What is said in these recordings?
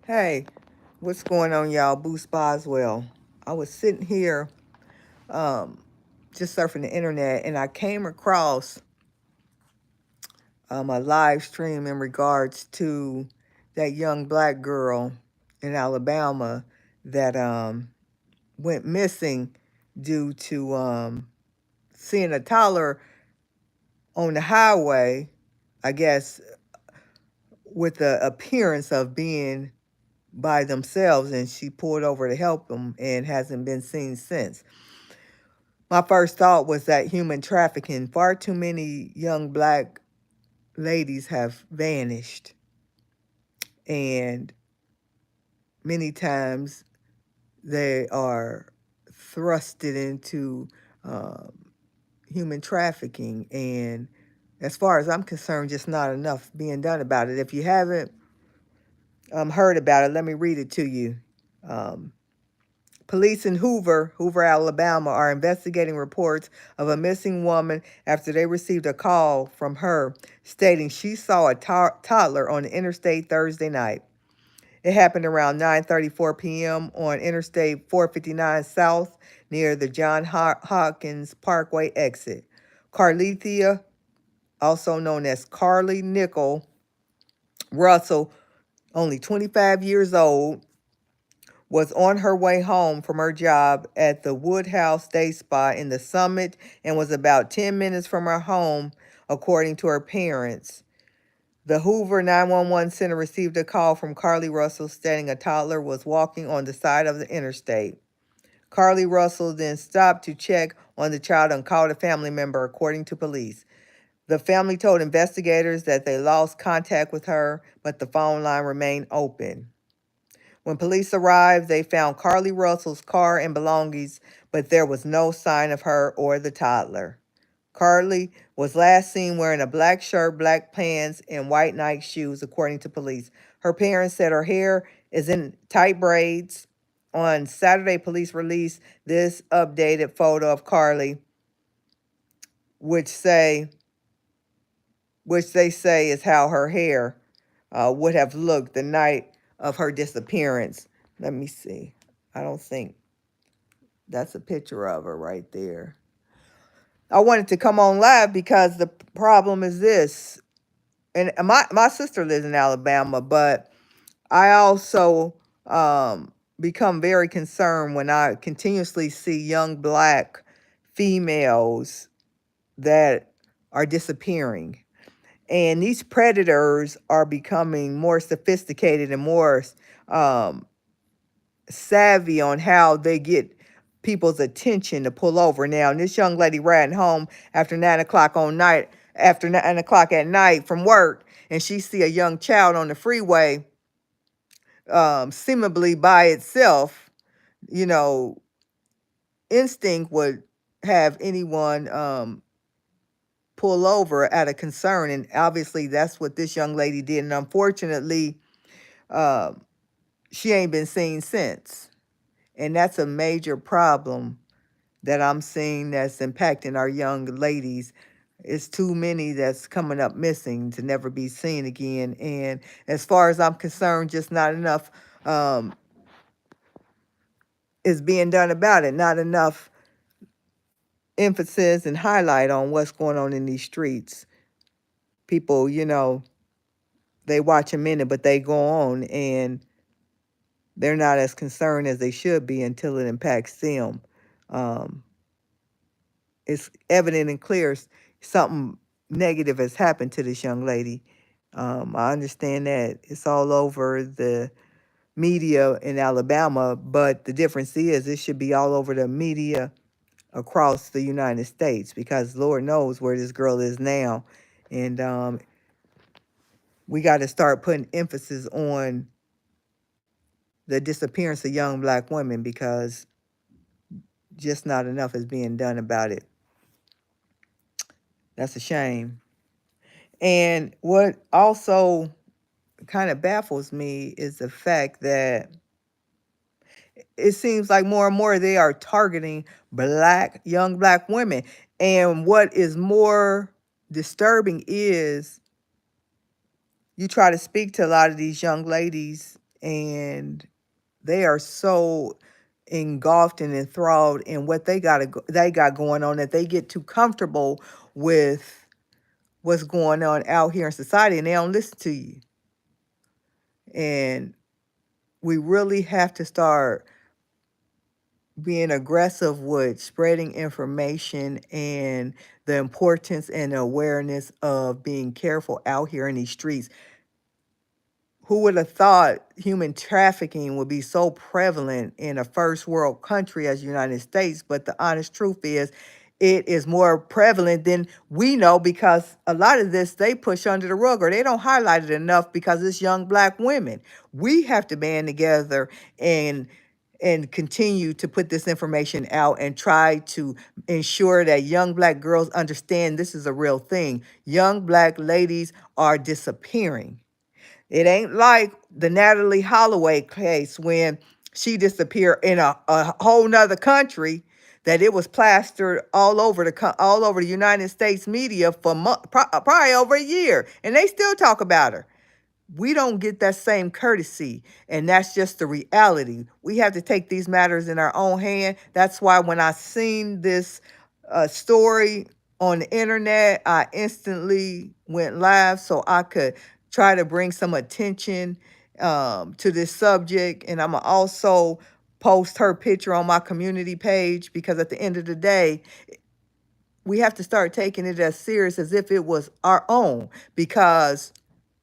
Hey, what's going on, y'all? Boost Boswell. I was sitting here um, just surfing the internet and I came across a live stream in regards to that young black girl in Alabama that went missing due to seeing a toddler on the highway, I guess, with the appearance of being by themselves, and she pulled over to help them and hasn't been seen since. My first thought was that human trafficking, far too many young black ladies have vanished, and many times they are thrusted into um, human trafficking. And as far as I'm concerned, just not enough being done about it. If you haven't heard about it, let me read it to you. Um, Police in Hoover, Alabama, are investigating reports of a missing woman after they received a call from her stating she saw a toddler on the interstate Thursday night. It happened around 9:34 p.m. on Interstate 459 South near the John Hopkins Parkway exit. Carlethea, also known as Carlee Nickel Russell, only 25 years old, was on her way home from her job at the Woodhouse Day Spa in the Summit and was about 10 minutes from her home, according to her parents. The Hoover 911 center received a call from Carlee Russell stating a toddler was walking on the side of the interstate. Carlee Russell then stopped to check on the child and called a family member, according to police. The family told investigators that they lost contact with her, but the phone line remained open. When police arrived, they found Carlee Russell's car and belongings, but there was no sign of her or the toddler. Carlee was last seen wearing a black shirt, black pants, and white Nike shoes, according to police. Her parents said her hair is in tight braids. On Saturday, police released this updated photo of Carlee, which they say is how her hair would have looked the night of her disappearance. Let me see. I don't think that's a picture of her right there. I wanted to come on live because the problem is this. And my sister lives in Alabama, but I also become very concerned when I continuously see young black females that are disappearing. And these predators are becoming more sophisticated and more um, savvy on how they get people's attention to pull over. Now, and this young lady riding home after 9 o'clock at night from work, and she see a young child on the freeway, seemingly by itself. You know, instinct would have anyone pull over out of concern, and obviously that's what this young lady did. And unfortunately, um, she ain't been seen since, and that's a major problem that I'm seeing that's impacting our young ladies. It's too many that's coming up missing to never be seen again. And as far as I'm concerned, just not enough is being done about it. Not enough emphasis and highlight on what's going on in these streets. People, they watch a minute, but they go on and they're not as concerned as they should be until it impacts them. Um, it's evident and clear something negative has happened to this young lady. I understand that it's all over the media in Alabama, but the difference is it should be all over the media across the United States, because Lord knows where this girl is now. And we got to start putting emphasis on the disappearance of young black women, because just not enough is being done about it. That's a shame. And what also kind of baffles me is the fact that it seems like more and more they are targeting young black women. And what is more disturbing is you try to speak to a lot of these young ladies and they are so engulfed and enthralled in what they got going on that they get too comfortable with what's going on out here in society, and they don't listen to you. And we really have to start being aggressive with spreading information and the importance and awareness of being careful out here in these streets. Who would have thought human trafficking would be so prevalent in a first world country as the United States? But the honest truth is, it is more prevalent than we know, because a lot of this they push under the rug, or they don't highlight it enough because it's young black women. We have to band together and continue to put this information out and try to ensure that young black girls understand this is a real thing. Young black ladies are disappearing. It ain't like the Natalie Holloway case when she disappeared in a whole nother country, that it was plastered all over all over the United States media for probably over a year, and they still talk about her. We don't get that same courtesy, and that's just the reality. We have to take these matters in our own hand. That's why when I seen this story on the internet, I instantly went live so I could try to bring some attention to this subject. And I'm gonna also post her picture on my community page, because at the end of the day, we have to start taking it as serious as if it was our own, because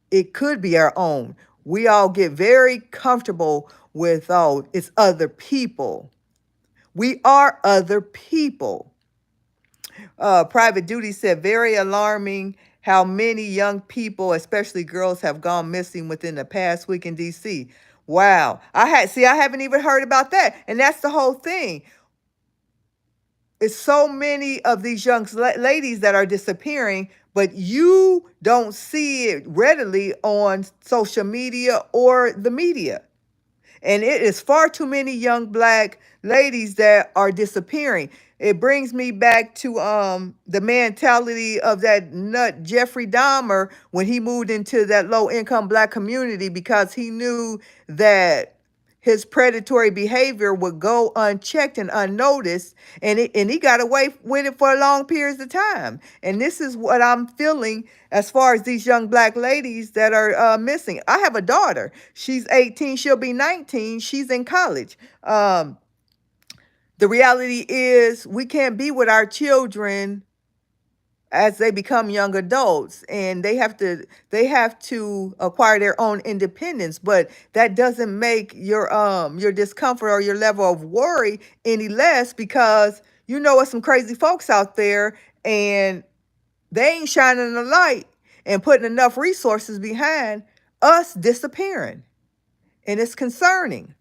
it could be our own. We all get very comfortable with, oh, it's other people. We are other people. Private Duty said, very alarming how many young people, especially girls, have gone missing within the past week in DC. Wow. I haven't even heard about that. And that's the whole thing. It's so many of these young ladies that are disappearing, but you don't see it readily on social media or the media. And it is far too many young black ladies that are disappearing. It brings me back to the mentality of that nut Jeffrey Dahmer when he moved into that low income black community, because he knew that his predatory behavior would go unchecked and unnoticed, and he got away with it for long periods of time. And this is what I'm feeling as far as these young black ladies that are missing. I have a daughter. She's 18. She'll be 19. She's in college. The reality is we can't be with our children as they become young adults, and they have to acquire their own independence. But that doesn't make your discomfort or your level of worry any less, because you know it's some crazy folks out there, and they ain't shining a light and putting enough resources behind us disappearing, and it's concerning.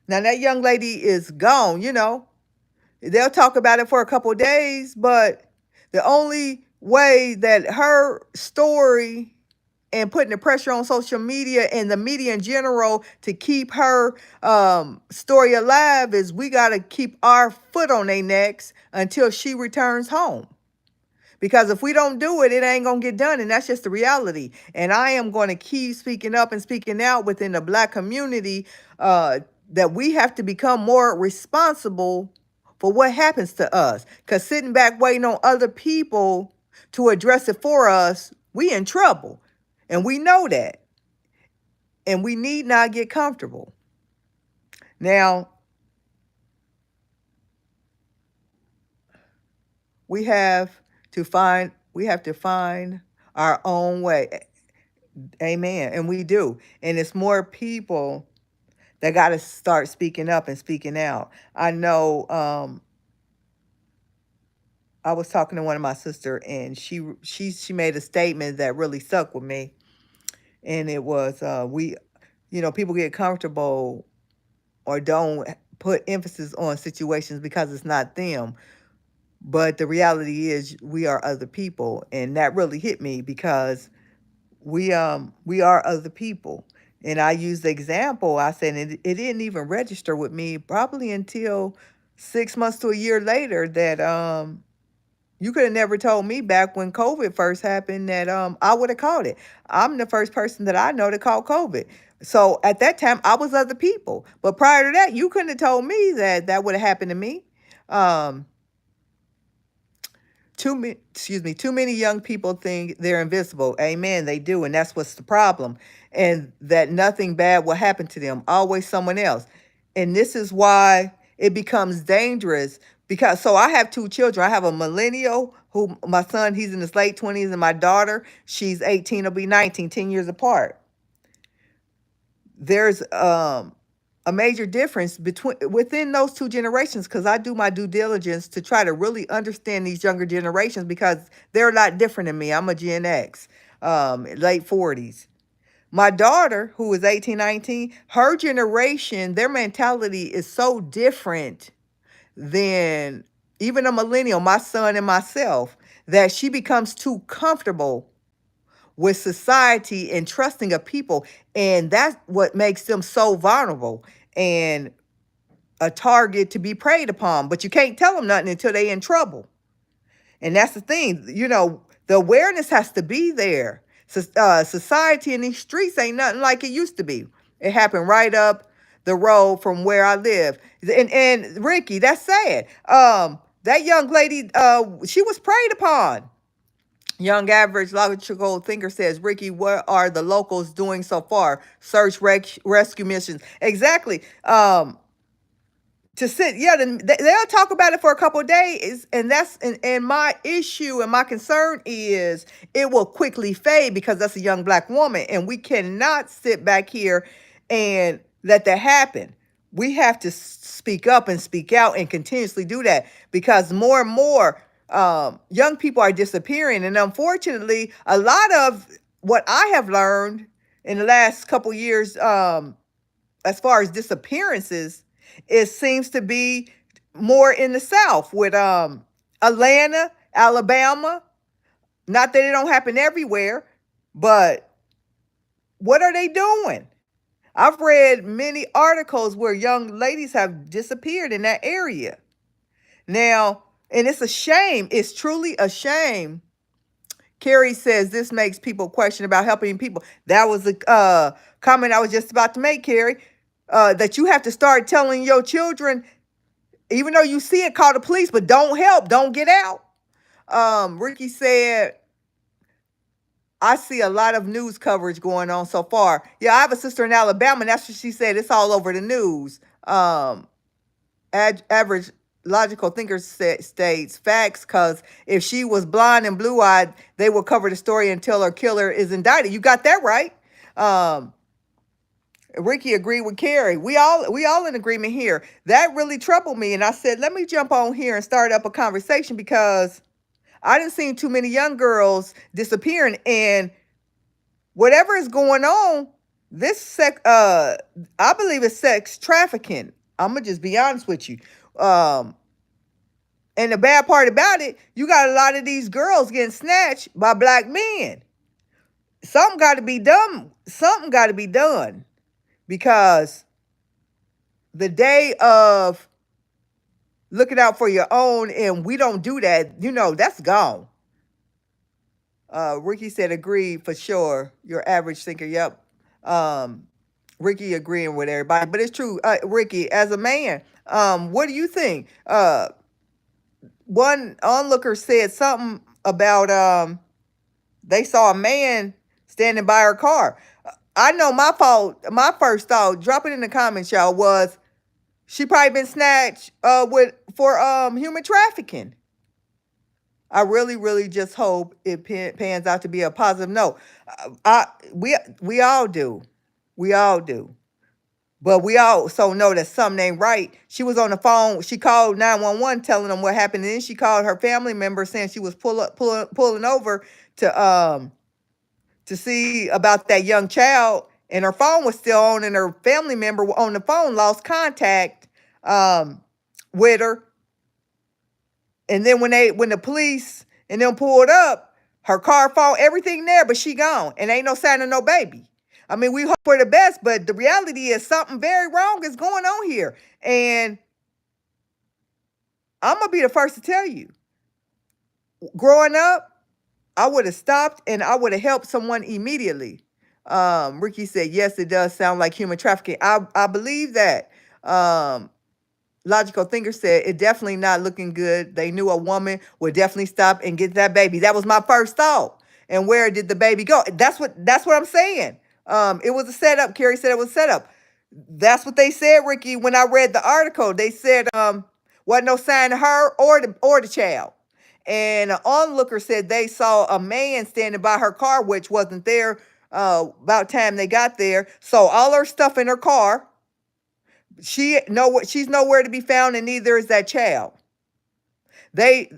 Now that young lady is gone. They'll talk about it for a couple of days, but the only way that her story and putting the pressure on social media and the media in general to keep her story alive is, we got to keep our foot on their necks until she returns home. Because if we don't do it, it ain't going to get done. And that's just the reality. And I am going to keep speaking up and speaking out within the black community, that we have to become more responsible for what happens to us. Because sitting back waiting on other people to address it for us, we in trouble. And we know that. And we need not get comfortable. Now, we have to find our own way. Amen. And we do. And it's more people that got to start speaking up and speaking out. I know I was talking to one of my sister, and she made a statement that really stuck with me. And it was, people get comfortable or don't put emphasis on situations because it's not them. But the reality is we are other people. And that really hit me, because we are other people. And I used the example, I said it didn't even register with me probably until 6 months to a year later that you could have never told me back when COVID first happened that I would have caught it. I'm the first person that I know that caught COVID. So at that time, I was other people. But prior to that, you couldn't have told me that that would have happened to me. Um, too many young people think they're invisible. Amen, they do, and that's what's the problem. And that nothing bad will happen to them, always someone else. And this is why it becomes dangerous, because so I have two children. I have a millennial who, my son, he's in his late 20s, and my daughter, she's 18, will be 19, 10 years apart. There's a major difference between within those two generations, because I do my due diligence to try to really understand these younger generations, because they're a lot different than me. I'm a Gen X, late 40s. My daughter, who is 18, 19, her generation, their mentality is so different than even a millennial, my son and myself, that she becomes too comfortable with society and trusting of people. And that's what makes them so vulnerable and a target to be preyed upon. But you can't tell them nothing until they in trouble. And that's the thing, the awareness has to be there. So, society in these streets ain't nothing like it used to be. It happened right up the road from where I live. And Ricky, that's sad. That young lady, she was preyed upon. Young average logical thinker says, Ricky, what are the locals doing so far? Search rescue missions. Exactly. To sit, yeah, they'll talk about it for a couple of days, and my issue and my concern is it will quickly fade, because that's a young black woman, and we cannot sit back here and let that happen. We have to speak up and speak out and continuously do that, because more and more young people are disappearing, and unfortunately, a lot of what I have learned in the last couple years, as far as disappearances, it seems to be more in the South with Atlanta, Alabama. Not that it don't happen everywhere, but what are they doing? I've read many articles where young ladies have disappeared in that area. Now, and it's a shame. It's truly a shame. Carrie says this makes people question about helping people. That was a comment I was just about to make, Carrie. That you have to start telling your children, even though you see it, call the police, but don't help, don't get out. Ricky said, I see a lot of news coverage going on so far. Yeah, I have a sister in Alabama, and that's what she said. It's all over the news. Average logical thinker states facts, because if she was blonde and blue-eyed, they will cover the story until her killer is indicted. You got that right. Ricky agreed with Carrie. We all in agreement here. That really troubled me, and I said, let me jump on here and start up a conversation, because I didn't see too many young girls disappearing, and whatever is going on, I believe it's sex trafficking. I'm gonna just be honest with you. And the bad part about it, you got a lot of these girls getting snatched by black men. Something got to be done. Something got to be done, because the day of looking out for your own, and we don't do that, that's gone. Ricky said, agree for sure. Your average thinker. Yep. Ricky agreeing with everybody, but it's true. Ricky, as a man, what do you think? One onlooker said something about they saw a man standing by her car. I know my first thought, drop it in the comments, y'all, was she probably been snatched for human trafficking. I really, really just hope it pans out to be a positive note. We all do. We all do. But we also know that something ain't right. She was on the phone. She called 911 telling them what happened. And then she called her family member saying she was pulling over to see about that young child. And her phone was still on, and her family member on the phone lost contact with her. And then when the police and them pulled up, her car, phone, everything there, but she gone. And ain't no sign of no baby. I mean, we hope for the best, but the reality is something very wrong is going on here. And I'm going to be the first to tell you, growing up, I would have stopped and I would have helped someone immediately. Ricky said, yes, it does sound like human trafficking. I believe that. Um, Logical Thinker said, it definitely not looking good. They knew a woman would definitely stop and get that baby. That was my first thought. And where did the baby go? That's what I'm saying. It was a setup. Carrie said it was a setup. That's what they said, Ricky. When I read the article, they said wasn't no sign of her or the child. And an onlooker said they saw a man standing by her car, which wasn't there about time they got there. So all her stuff in her car, she's nowhere to be found, and neither is that child. They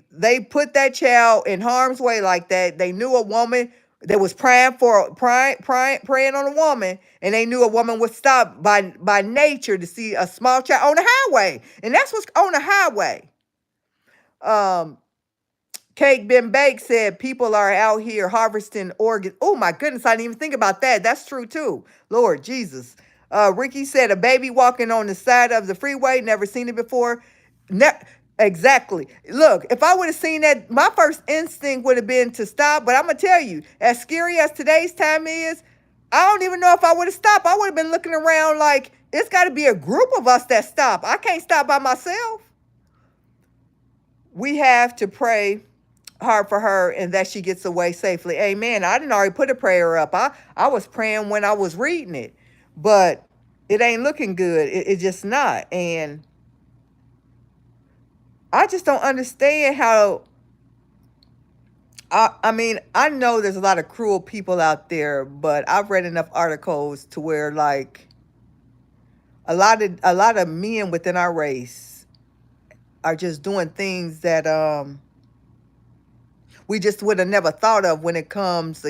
put that child in harm's way like that. They knew a woman that was praying on a woman, and they knew a woman would stop by nature to see a small child on the highway, and that's what's on the highway. Um, Cake Been Baked said people are out here harvesting organs. Oh my goodness, I didn't even think about that. That's true too. Lord Jesus. Ricky said a baby walking on the side of the freeway, never seen it before. Ne- exactly. Look, if I would have seen that, my first instinct would have been to stop. But I'm gonna tell you, as scary as today's time is, I don't even know if I would have stopped. I would have been looking around like it's got to be a group of us that stop. I can't stop by myself. We have to pray hard for her and that she gets away safely. Amen. I didn't already put a prayer up. I was praying when I was reading it, but it ain't looking good. It just not. And I just don't understand how. I mean, I know there's a lot of cruel people out there, but I've read enough articles to where like a lot of men within our race are just doing things that we just would have never thought of when it comes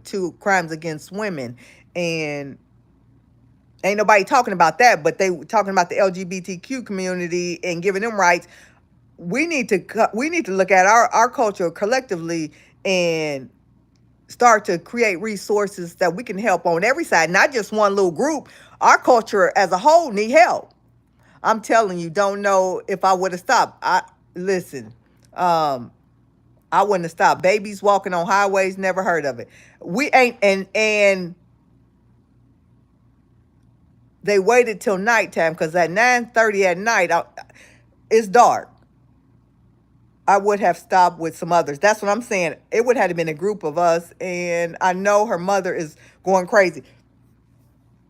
to crimes against women. And ain't nobody talking about that, but they talking about the LGBTQ community and giving them rights. We need to look at our culture collectively and start to create resources that we can help on every side, not just one little group. Our culture as a whole need help. I'm telling you, don't know if I would have stopped. I listen. Um, I wouldn't have stopped. Babies walking on highways, never heard of it. We ain't and they waited till nighttime because at 9:30 at night, it's dark. I would have stopped with some others. That's what I'm saying. It would have been a group of us, and I know her mother is going crazy.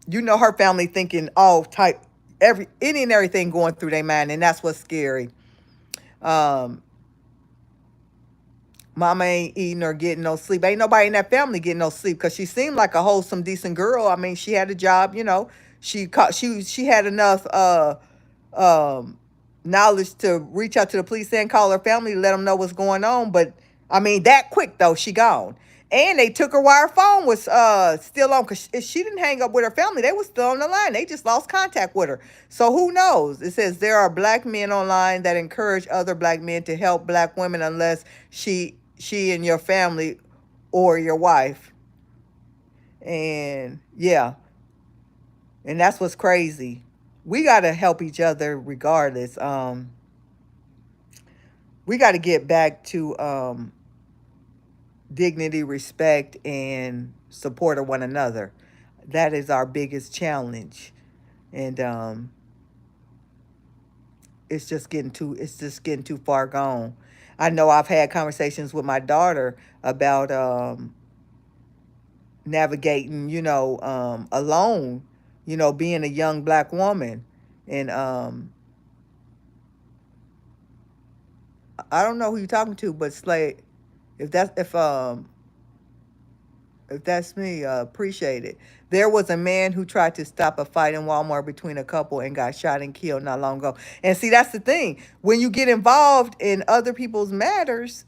You know her family thinking all type any and everything going through their mind, and that's what's scary. Um, Mama ain't eating or getting no sleep. Ain't nobody in that family getting no sleep because she seemed like a wholesome, decent girl. I mean, she had a job, she had enough um knowledge to reach out to the police and call her family to let them know what's going on. But I mean, that quick though, she gone. And they took her while her phone was still on because she didn't hang up with her family. They were still on the line. They just lost contact with her. So who knows? It says there are black men online that encourage other black men to help black women unless she and your family or your wife. And yeah, and that's what's crazy. We got to help each other regardless. We got to get back to dignity, respect, and support of one another. That is our biggest challenge. And it's just getting too far gone. I know I've had conversations with my daughter about navigating, alone, being a young black woman. And I don't know who you're talking to, but Slay, if that's if that's me, appreciate it. There was a man who tried to stop a fight in Walmart between a couple and got shot and killed not long ago. And see, that's the thing. When you get involved in other people's matters,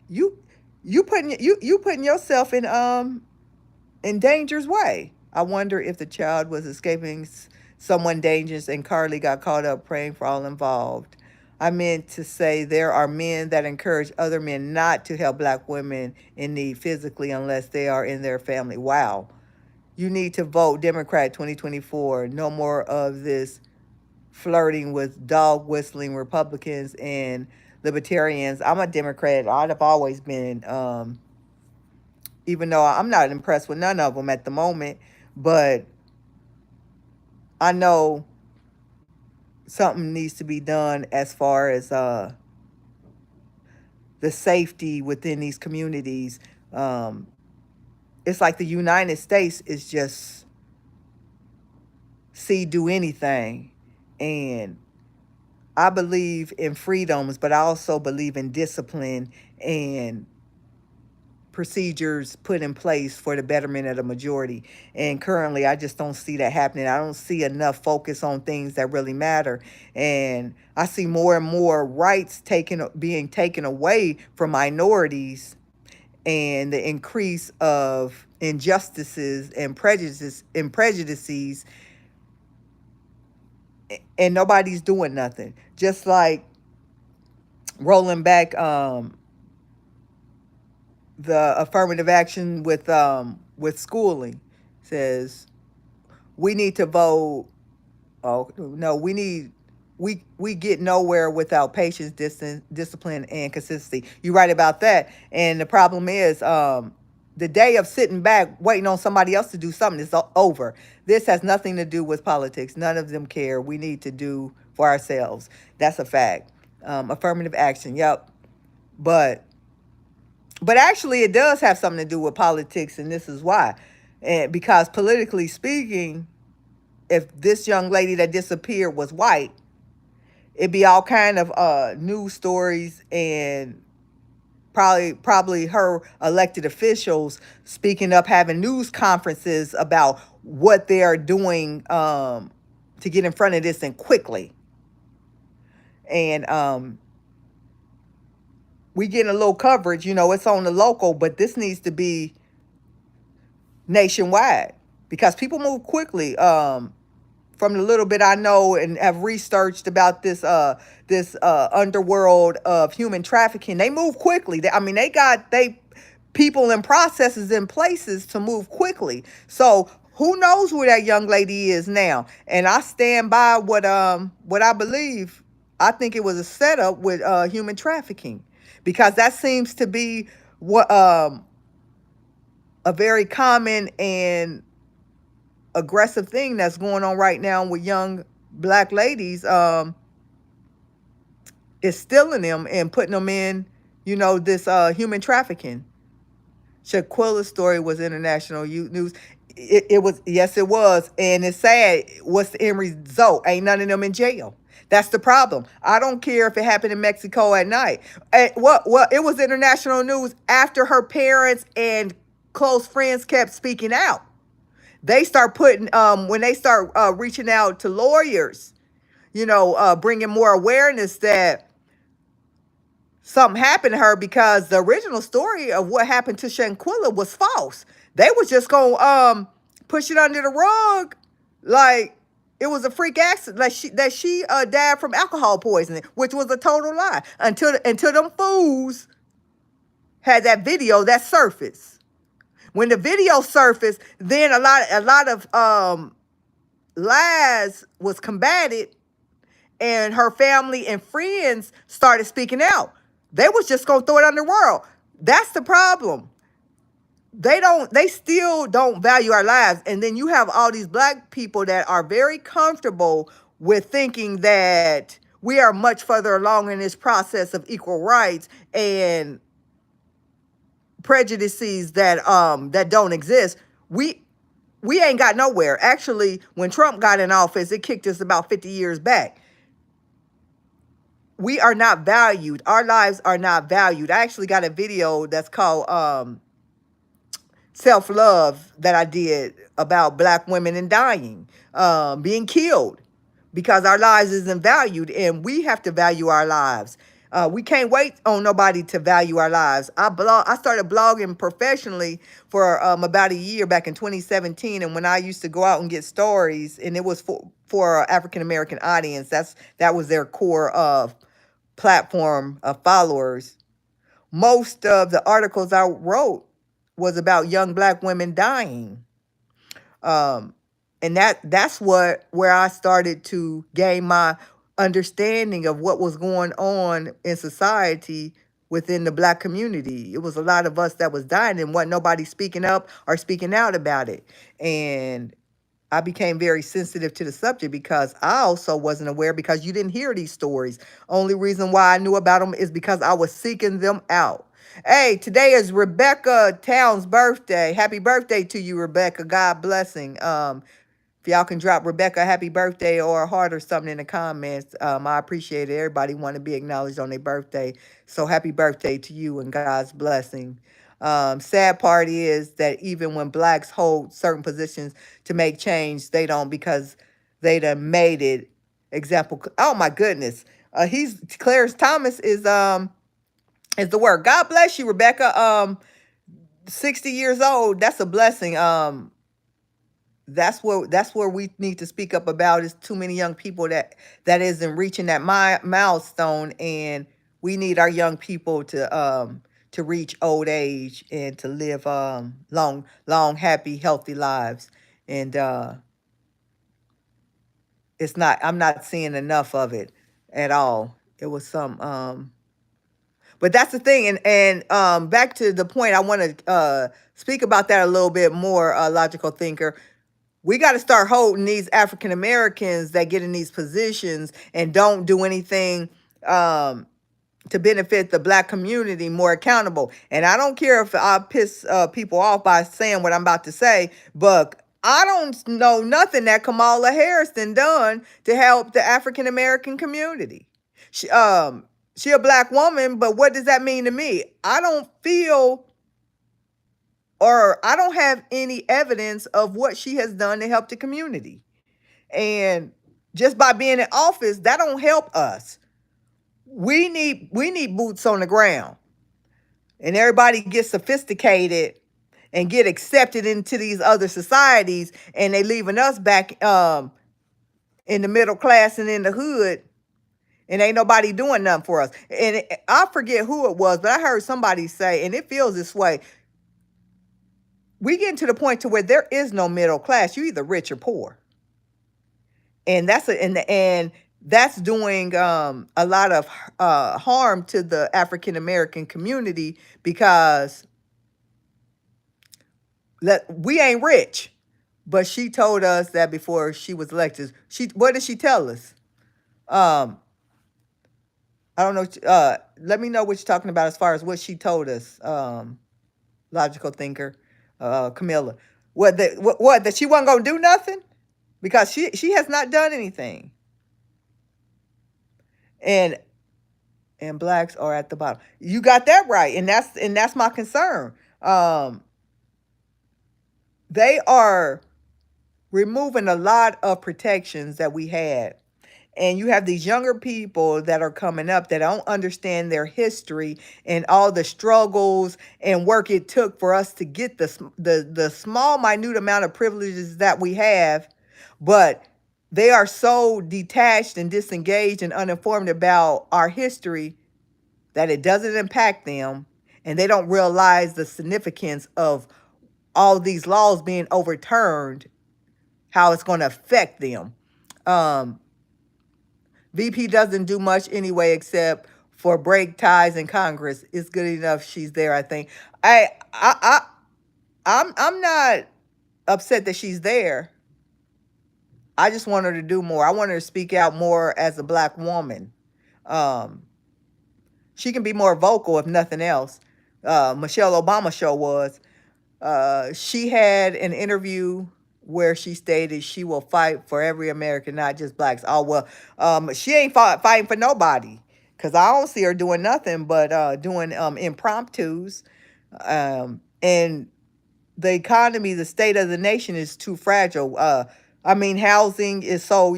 you you putting yourself in danger's way. I wonder if the child was escaping someone dangerous and Carlee got caught up praying for all involved. I meant to say there are men that encourage other men not to help black women in need physically unless they are in their family. Wow. You need to vote Democrat 2024. No more of this flirting with dog whistling Republicans and libertarians. I'm a Democrat. I've always been even though I'm not impressed with none of them at the moment. But I know something needs to be done as far as the safety within these communities. Um, it's like the United States is just see do anything. And I believe in freedoms, but I also believe in discipline and procedures put in place for the betterment of the majority. And currently, I just don't see that happening. I don't see enough focus on things that really matter. And I see more and more rights being taken away from minorities, and the increase of injustices and prejudices, and nobody's doing nothing. Just like rolling back the affirmative action with schooling, says we need to vote. Oh no, we get nowhere without patience, distance, discipline, and consistency. You're right about that. And the problem is, the day of sitting back waiting on somebody else to do something is over. This has nothing to do with politics. None of them care. We need to do for ourselves. That's a fact. Affirmative action. Yep. But actually, it does have something to do with politics, and this is why. And because politically speaking, if this young lady that disappeared was white, it'd be all kind of news stories, and probably her elected officials speaking up, having news conferences about what they are doing to get in front of this and quickly. And we getting a little coverage, it's on the local, but this needs to be nationwide because people move quickly. From the little bit I know and have researched about this underworld of human trafficking, they move quickly. They got people and processes in places to move quickly. So who knows where that young lady is now? And I stand by what I believe. I think it was a setup with human trafficking, because that seems to be what a very common and aggressive thing that's going on right now with young black ladies, is stealing them and putting them in, this human trafficking. Shaquilla's story was international news. It was, yes, it was. And it's sad. What's the end result? Ain't none of them in jail. That's the problem. I don't care if it happened in Mexico at night. Well, it was international news after her parents and close friends kept speaking out. They start putting, when they start reaching out to lawyers, bringing more awareness that something happened to her, because the original story of what happened to Shanquilla was false. They was just going to push it under the rug like it was a freak accident, like she died from alcohol poisoning, which was a total lie, until them fools had that video that surfaced. When the video surfaced, then a lot of lies was combated, and her family and friends started speaking out. They was just gonna throw it on the world. That's the problem. They still don't value our lives. And then you have all these black people that are very comfortable with thinking that we are much further along in this process of equal rights and prejudices that don't exist. We ain't got nowhere. Actually, when Trump got in office, it kicked us about 50 years back. We are not valued. Our lives are not valued. I actually got a video that's called Self-Love that I did about black women and dying, being killed, because our lives isn't valued, and we have to value our lives. We can't wait on nobody to value our lives. I started blogging professionally for about a year back in 2017, and when I used to go out and get stories, and it was for African American audience. That was their core of platform of followers. Most of the articles I wrote was about young black women dying. Um, and that's where I started to gain my understanding of what was going on in society within the black community. It was a lot of us that was dying and wasn't nobody speaking up or speaking out about it. And I became very sensitive to the subject because I also wasn't aware, because you didn't hear these stories. Only reason why I knew about them is because I was seeking them out. Hey, today is Rebecca Town's birthday. Happy birthday to you, Rebecca. God blessing. If y'all can drop Rebecca a happy birthday or a heart or something in the comments, I appreciate it. Everybody want to be acknowledged on their birthday. So happy birthday to you and God's blessing. Sad part is that even when blacks hold certain positions to make change, they don't, because they done made it. Example. Oh my goodness. He's Clarence Thomas is the word. God bless you, Rebecca. 60 years old. That's a blessing. That's where we need to speak up about, is too many young people that isn't reaching that milestone, and we need our young people to reach old age and to live long happy healthy lives. And I'm not seeing enough of it at all. It was some but that's the thing. And back to the point, I want to speak about that a little bit more, logical thinker. We got to start holding these African Americans that get in these positions and don't do anything to benefit the black community more accountable. And I don't care if I piss people off by saying what I'm about to say, but I don't know nothing that Kamala Harris done to help the African American community. She, um, she a black woman, but what does that mean to me? I don't feel, or I don't have any evidence of what she has done to help the community. And just by being in office, that don't help us. We need boots on the ground. And everybody gets sophisticated and get accepted into these other societies, and they leaving us back in the middle class and in the hood, and ain't nobody doing nothing for us. And I forget who it was, but I heard somebody say, and it feels this way, we getting to the point to where there is no middle class. You either rich or poor. And that's doing a lot of harm to the African American community, because we ain't rich. But she told us that before she was elected. What did she tell us? Um, I don't know. Let me know what you're talking about as far as what she told us. Logical thinker, Camilla. What that she wasn't gonna do nothing, because she has not done anything. And blacks are at the bottom. You got that right, and that's my concern. They are removing a lot of protections that we had. And you have these younger people that are coming up that don't understand their history and all the struggles and work it took for us to get the small, minute amount of privileges that we have. But they are so detached and disengaged and uninformed about our history that it doesn't impact them, and they don't realize the significance of all these laws being overturned, how it's going to affect them. Um, VP doesn't do much anyway, except for break ties in Congress. It's good enough she's there, I think. I'm not upset that she's there. I just want her to do more. I want her to speak out more as a black woman. Um, she can be more vocal, if nothing else. Michelle Obama show was. She had an interview where she stated she will fight for every American, not just blacks. Oh, well, she ain't fighting for nobody, because I don't see her doing nothing but doing impromptus. And the economy, the state of the nation is too fragile. I mean, housing is so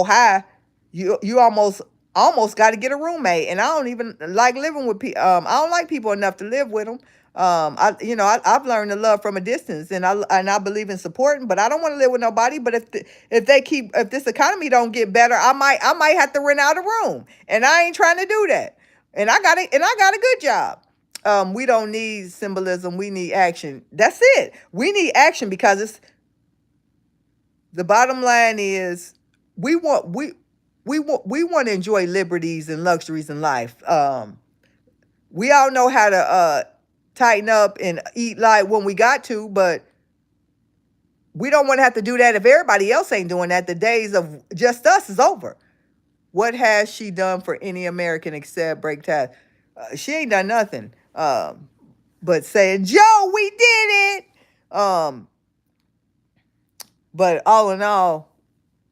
high. You almost got to get a roommate, and I don't even like living with people. I don't like people enough to live with them. I've learned to love from a distance, and I believe in supporting, but I don't want to live with nobody. But if this economy don't get better, I might have to rent out a room, and I ain't trying to do that. And I got a good job. We don't need symbolism. We need action. That's it. We need action, because the bottom line is we want to enjoy liberties and luxuries in life. We all know how to tighten up and eat light when we got to, but we don't want to have to do that if everybody else ain't doing that. The days of just us is over. What has she done for any American except break ties? She ain't done nothing. But saying, Joe, we did it. Um, but all in all,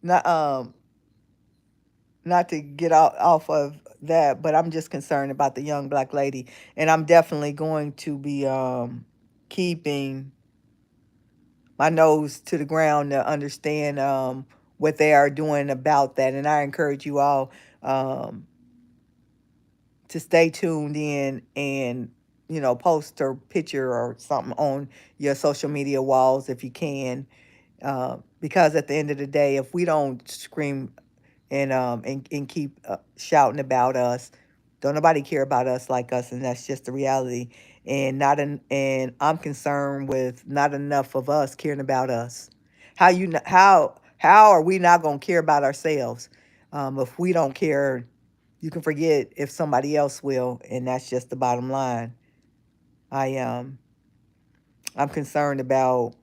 not not to get off of that, but I'm just concerned about the young black lady, and I'm definitely going to be keeping my nose to the ground to understand what they are doing about that. And I encourage you all um, to stay tuned in and post or picture or something on your social media walls if you can, because at the end of the day, if we don't scream and keep shouting about us, don't nobody care about us like us, and that's just the reality. And I'm concerned with not enough of us caring about us. How are we not gonna care about ourselves? If we don't care, you can forget if somebody else will, and that's just the bottom line. I I'm concerned about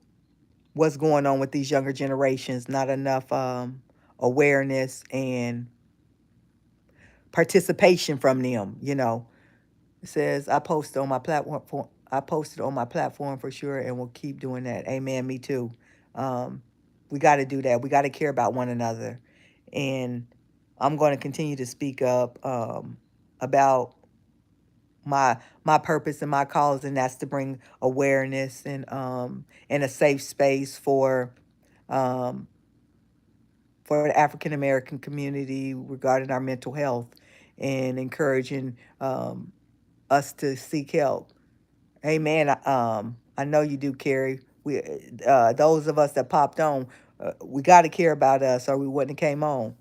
what's going on with these younger generations. Not enough awareness and participation from them. It says I posted on my platform. I posted on my platform for sure, and will keep doing that. Amen. Me too. Um, we got to do that. We got to care about one another, and I'm going to continue to speak up about my purpose and my cause, and that's to bring awareness and a safe space um, for the African American community regarding our mental health, and encouraging us to seek help. Amen. I know you do, Carrie. We those of us that popped on, we got to care about us, or we wouldn't have came on.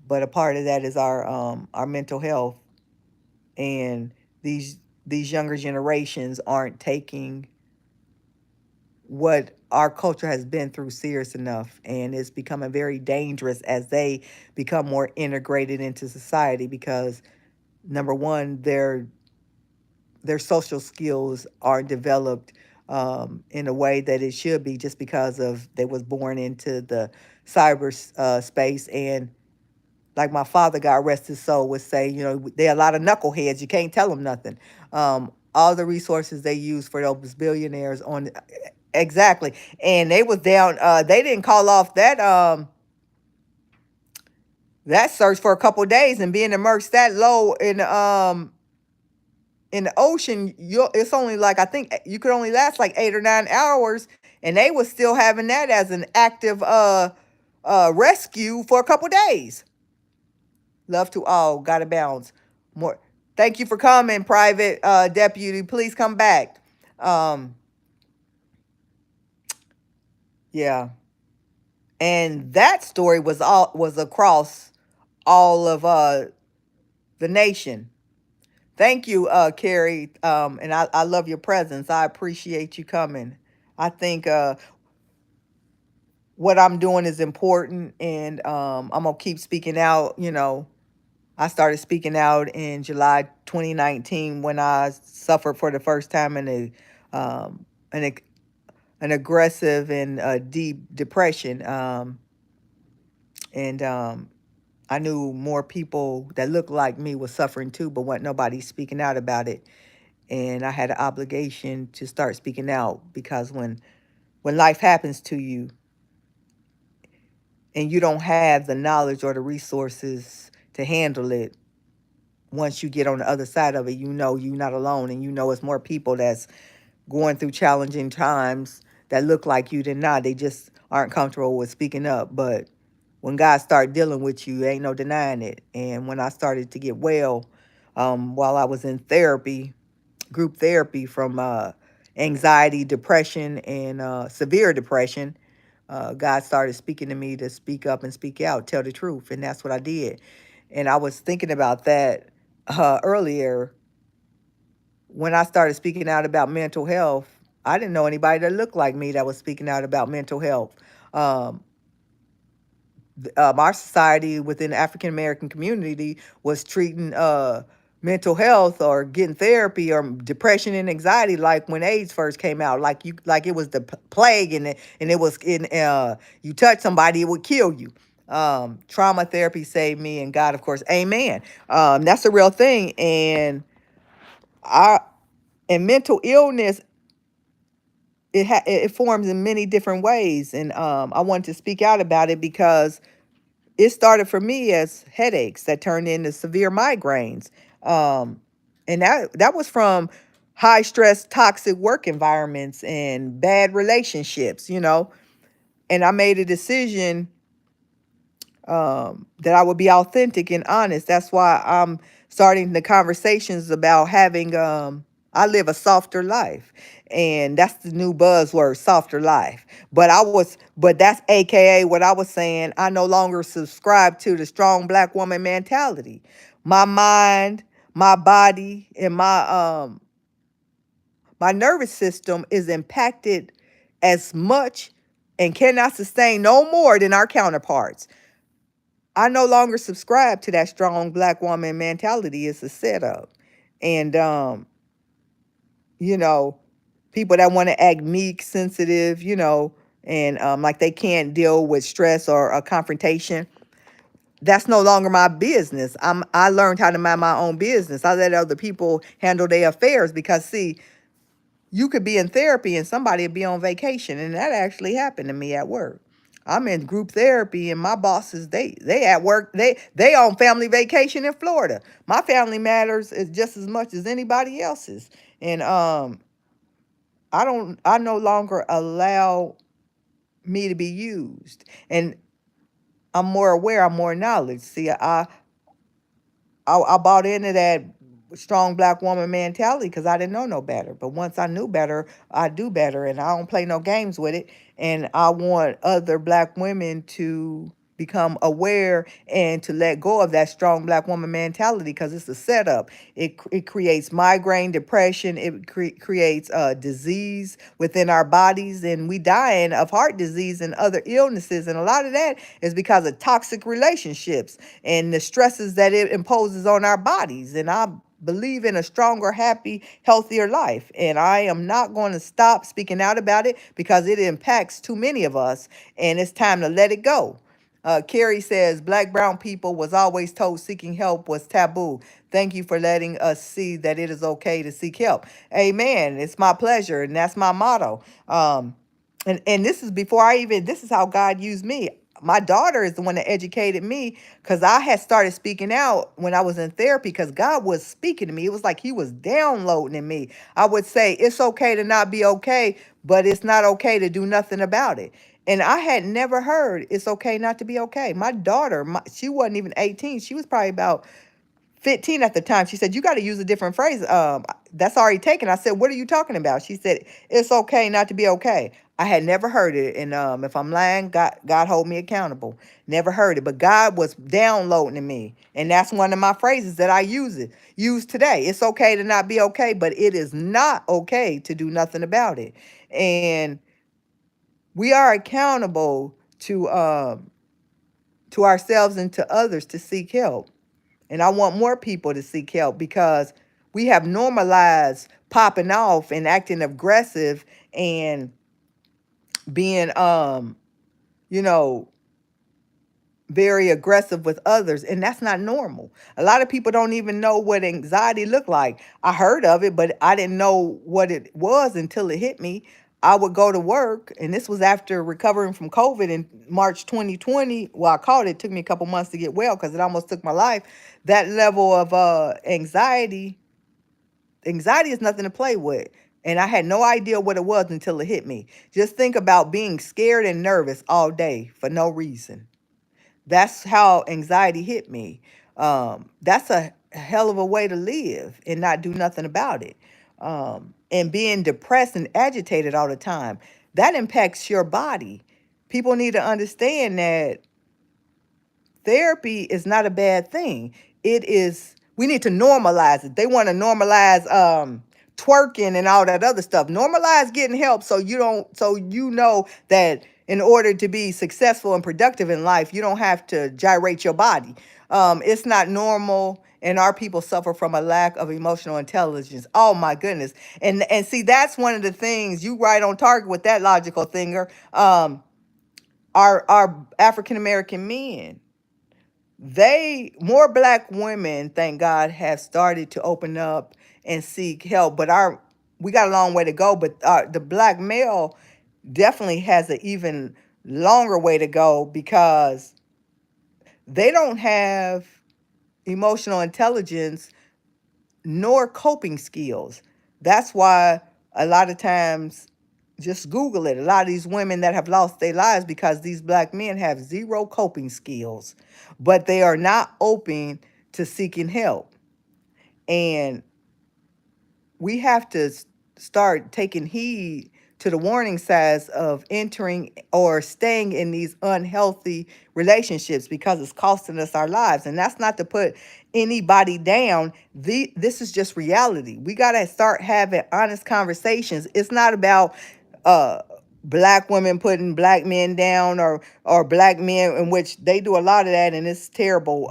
But a part of that is our mental health, and these these younger generations aren't taking what our culture has been through serious enough, and it's becoming very dangerous as they become more integrated into society, because number one, their social skills are developed in a way that it should be, just because of they was born into the cyber space. And like my father, God rest his soul, would say, there are a lot of knuckleheads. You can't tell them nothing. All the resources they use for those billionaires on exactly, and they was down. They didn't call off that search for a couple of days, and being immersed that low in the ocean, it's only like, I think you could only last like 8 or 9 hours, and they was still having that as an active rescue for a couple days. Love to all. Gotta bounce. More. Thank you for coming, Private Deputy. Please come back. Um, yeah. And that story was across all of the nation. Thank you, Carrie. And I love your presence. I appreciate you coming. I think what I'm doing is important, and I'm gonna keep speaking out. I started speaking out in July 2019 when I suffered for the first time in an, an aggressive and deep depression. And I knew more people that looked like me was suffering too, but wasn't nobody speaking out about it. And I had an obligation to start speaking out, because when life happens to you and you don't have the knowledge or the resources to handle it, once you get on the other side of it, you're not alone, and it's more people that's going through challenging times that look like you than not. They just aren't comfortable with speaking up. But when God start dealing with you, ain't no denying it. And when I started to get well, while I was in therapy, group therapy, from anxiety, depression, and severe depression, God started speaking to me to speak up and speak out, tell the truth. And that's what I did. And I was thinking about that earlier. When I started speaking out about mental health, I didn't know anybody that looked like me that was speaking out about mental health. Um, our society within the African American community was treating mental health or getting therapy or depression and anxiety, like when AIDS first came out, like it was the plague, and it was in you touch somebody, it would kill you. Trauma therapy saved me, and God, of course, amen. That's a real thing. And mental illness, it forms in many different ways, and I wanted to speak out about it because it started for me as headaches that turned into severe migraines. Um, and that was from high stress, toxic work environments and bad relationships, And I made a decision that I would be authentic and honest. That's why I'm starting the conversations about having, I live a softer life. And that's the new buzzword, softer life. But that's AKA what I was saying. I no longer subscribe to the strong black woman mentality. My mind, my body, and my nervous system is impacted as much and cannot sustain no more than our counterparts. I no longer subscribe to that strong black woman mentality. It's a setup. And you know, people that want to act meek, sensitive, and like they can't deal with stress or a confrontation. That's no longer my business. I learned how to mind my own business. I let other people handle their affairs because see, you could be in therapy and somebody would be on vacation, and that actually happened to me at work. I'm in group therapy and my bosses, they at work, they on family vacation in Florida. My family matters is just as much as anybody else's. And I no longer allow me to be used. And I'm more aware, I'm more knowledge. See, I bought into that strong black woman mentality because I didn't know no better. But once I knew better, I do better, and I don't play no games with it. And I want other black women to become aware and to let go of that strong black woman mentality because it's a setup. It creates migraine, depression. It creates disease within our bodies, and we dying of heart disease and other illnesses. And a lot of that is because of toxic relationships and the stresses that it imposes on our bodies. And I believe in a stronger, happy, healthier life. And I am not going to stop speaking out about it because it impacts too many of us, and it's time to let it go. Carrie says, Black, brown people was always told seeking help was taboo. Thank you for letting us see that it is okay to seek help. Amen. It's my pleasure, and that's my motto. And this is before this is how God used me. My daughter is the one that educated me because I had started speaking out when I was in therapy because God was speaking to me. It was like he was downloading in me. I would say, it's okay to not be okay, but it's not okay to do nothing about it. And I had never heard it's okay not to be okay. My daughter, she wasn't even 18. She was probably about 15 at the time. She said, you got to use a different phrase. That's already taken. I said, what are you talking about? She said, it's okay not to be okay. I had never heard it. And if I'm lying, God hold me accountable. Never heard it. But God was downloading in me. And that's one of my phrases that I use today. It's okay to not be okay, but it is not okay to do nothing about it. And we are accountable to ourselves and to others to seek help. And I want more people to seek help because we have normalized popping off and acting aggressive and being you know, very aggressive with others, and that's not normal. A lot of people don't even know what anxiety looked like. I heard of it, but I didn't know what it was until it hit me. I would go to work, and this was after recovering from COVID in March 2020. Well, I called it. It took me a couple months to get well because it almost took my life. That level of anxiety is nothing to play with. And I had no idea what it was until it hit me. Just think about being scared and nervous all day for no reason. That's how anxiety hit me. That's a hell of a way to live and not do nothing about it. And being depressed and agitated all the time, that impacts your body. People need to understand that therapy is not a bad thing. It is, we need to normalize it. They want to normalize twerking and all that other stuff. Normalize getting help so you know that in order to be successful and productive in life, you don't have to gyrate your body. It's not normal and our people suffer from a lack of emotional intelligence. Oh my goodness. And see, that's one of the things you right on target with that logical thinger. Our African American men, they more black women, thank God, have started to open up and seek help, but we got a long way to go. But the black male definitely has an even longer way to go, because they don't have emotional intelligence nor coping skills. That's why a lot of times, just Google it, a lot of these women that have lost their lives because these black men have zero coping skills, but they are not open to seeking help. And we have to start taking heed to the warning signs of entering or staying in these unhealthy relationships, because it's costing us our lives. And that's not to put anybody down. This is just reality. We got to start having honest conversations. It's not about uh black women putting black men down, or black men, in which they do a lot of that, and it's terrible.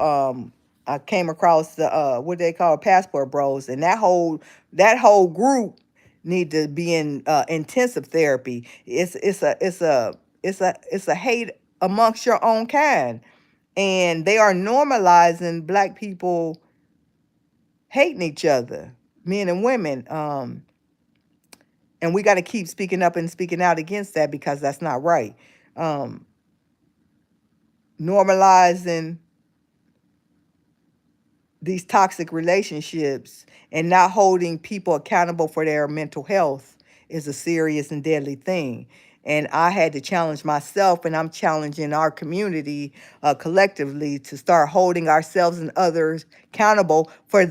I came across the what they call passport bros, and that whole group need to be in intensive therapy. It's a hate amongst your own kind, and they are normalizing black people hating each other, men and women. And we got to keep speaking up and speaking out against that, because that's not right. Um, Normalizing these toxic relationships and not holding people accountable for their mental health is a serious and deadly thing. And I had to challenge myself, and I'm challenging our community collectively to start holding ourselves and others accountable for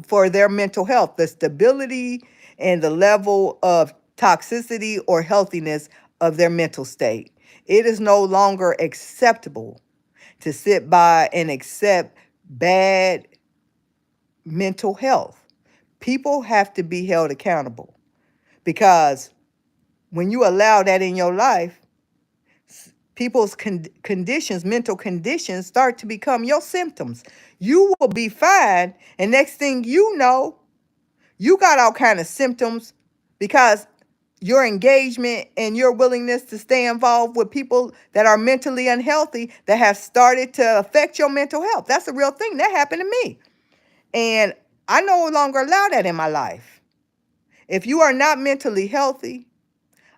for their mental health, the stability and the level of toxicity or healthiness of their mental state. It is no longer acceptable to sit by and accept bad mental health. People have to be held accountable, because when you allow that in your life, people's conditions, mental conditions, start to become your symptoms. You will be fine, and next thing you know, you got all kind of symptoms, because your engagement and your willingness to stay involved with people that are mentally unhealthy, that have started to affect your mental health. That's a real thing. That happened to me. And I no longer allow that in my life. If you are not mentally healthy,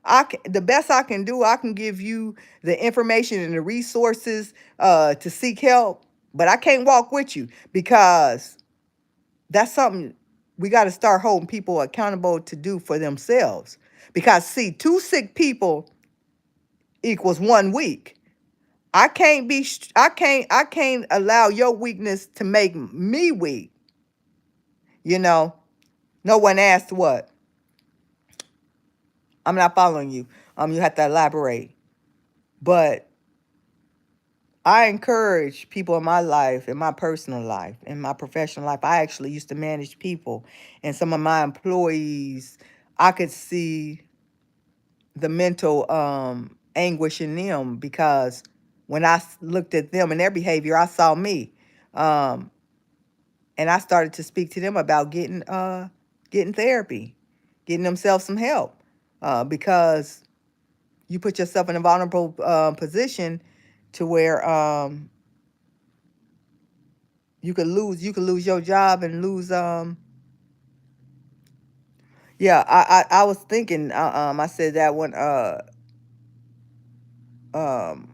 the best I can do, I can give you the information and the resources to seek help, but I can't walk with you, because that's something we got to start holding people accountable to do for themselves. Because see, 2 sick people equals 1 weak. I can't allow your weakness to make me weak. You know, no one asked what. I'm not following you. You have to elaborate. But I encourage people in my life, in my personal life, in my professional life. I actually used to manage people, and some of my employees, I could see the mental anguish in them, because when I looked at them and their behavior, I saw me. Um, and I started to speak to them about getting therapy, getting themselves some help, because you put yourself in a vulnerable position to where you could lose your job and lose yeah. I was thinking, I said that one um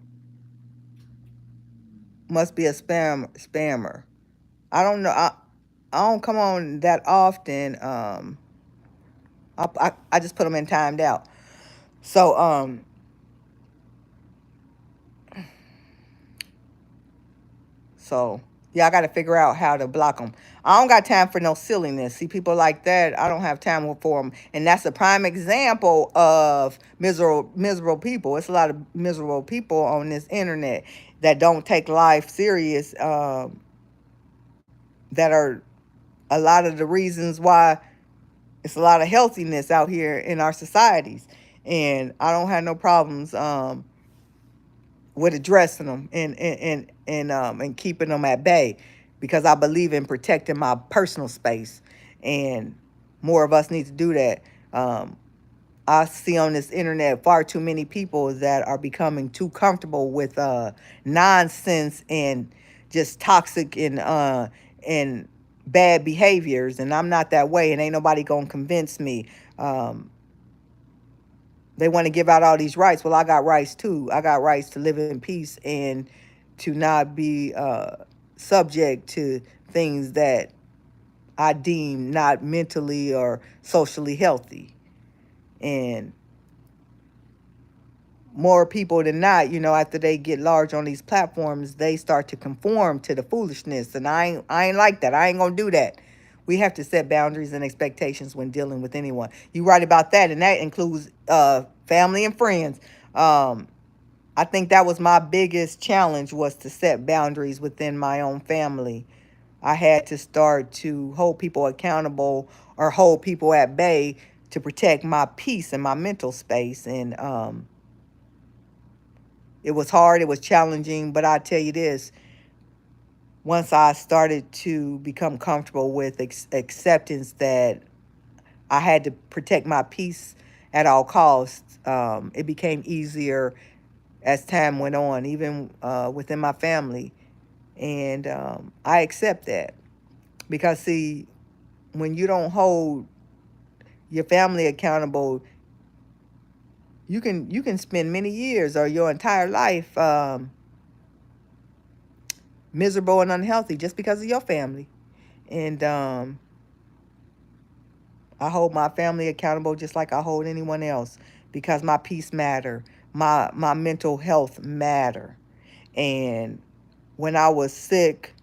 must be a spammer. I don't know. I don't come on that often. I just put them in timed out. So So, yeah, I got to figure out how to block them. I don't got time for no silliness. See, people like that, I don't have time for them. And that's a prime example of miserable people. It's a lot of miserable people on this internet that don't take life serious, that are a lot of the reasons why it's a lot of healthiness out here in our societies. And I don't have no problems with addressing them and keeping them at bay. because I believe in protecting my personal space. And more of us need to do that. Um, I see on this internet far too many people that are becoming too comfortable with nonsense and just toxic and bad behaviors. And I'm not that way, and ain't nobody gonna convince me. Um, they want to give out all these rights. Well, I got rights too. I got rights to live in peace and to not be subject to things that I deem not mentally or socially healthy. And more people than not, after they get large on these platforms, they start to conform to the foolishness. And I ain't like that. I ain't gonna do that. We have to set boundaries and expectations when dealing with anyone. You right about that, and that includes family and friends. Um, I think that was my biggest challenge, was to set boundaries within my own family. I had to start to hold people accountable or hold people at bay to protect my peace and my mental space. And it was hard, it was challenging, but I tell you this, once I started to become comfortable with acceptance that I had to protect my peace at all costs, it became easier as time went on, even within my family. And I accept that because, see, when you don't hold your family accountable, you can spend many years or your entire life miserable and unhealthy just because of your family. And I hold my family accountable just like I hold anyone else, because my peace matter, my mental health matter. And when I was sick,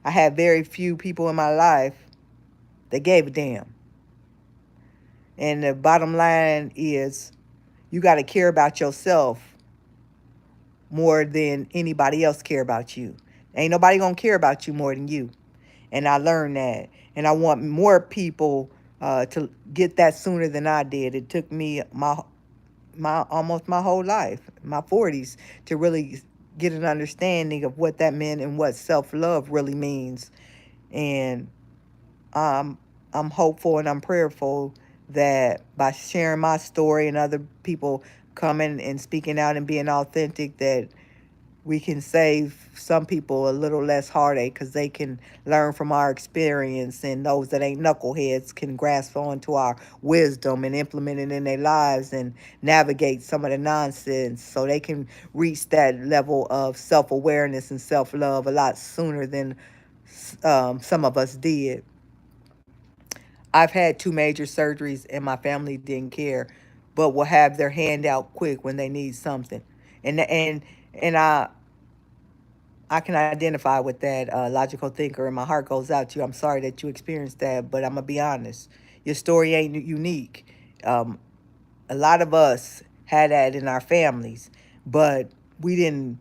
I had very few people in my life that gave a damn. And the bottom line is, you got to care about yourself more than anybody else care about you. Ain't nobody gonna care about you more than you. And I learned that. And I want more people to get that sooner than I did. It took me my almost my whole life, my 40s, to really get an understanding of what that meant and what self-love really means. And um, I'm hopeful and I'm prayerful that by sharing my story and other people coming and speaking out and being authentic, that we can save some people a little less heartache, because they can learn from our experience, and those that ain't knuckleheads can grasp onto our wisdom and implement it in their lives and navigate some of the nonsense, so they can reach that level of self-awareness and self-love a lot sooner than some of us did. I've had two major surgeries and my family didn't care, but will have their hand out quick when they need something. And and and I I can identify with that, logical thinker, and my heart goes out to you. I'm sorry that you experienced that, but I'm gonna be honest. Your story ain't unique. Um, a lot of us had that in our families, but we didn't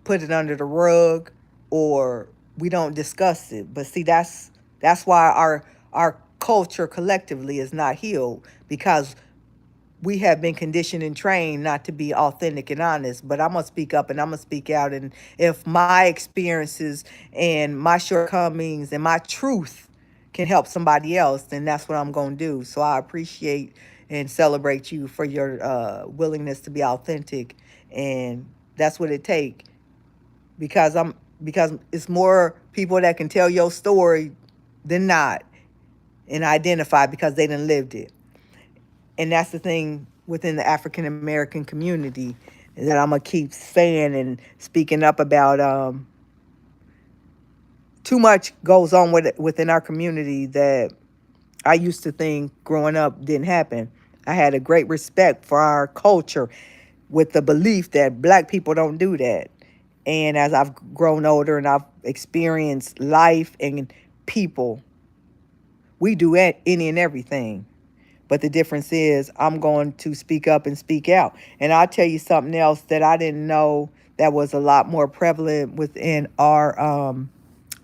put it under the rug, or we don't discuss it. But see, that's why our culture collectively is not healed, because we have been conditioned and trained not to be authentic and honest. But I'm going to speak up and I'm going to speak out. And if my experiences and my shortcomings and my truth can help somebody else, then that's what I'm going to do. So I appreciate and celebrate you for your willingness to be authentic. And that's what it takes, because it's more people that can tell your story than not and identify, because they done lived it. And that's the thing within the African American community that I'm gonna keep saying and speaking up about. Too much goes on within our community that I used to think growing up didn't happen. I had a great respect for our culture, with the belief that black people don't do that. And as I've grown older and I've experienced life and people, we do any and everything. But the difference is, I'm going to speak up and speak out. And I'll tell you something else that I didn't know that was a lot more prevalent within our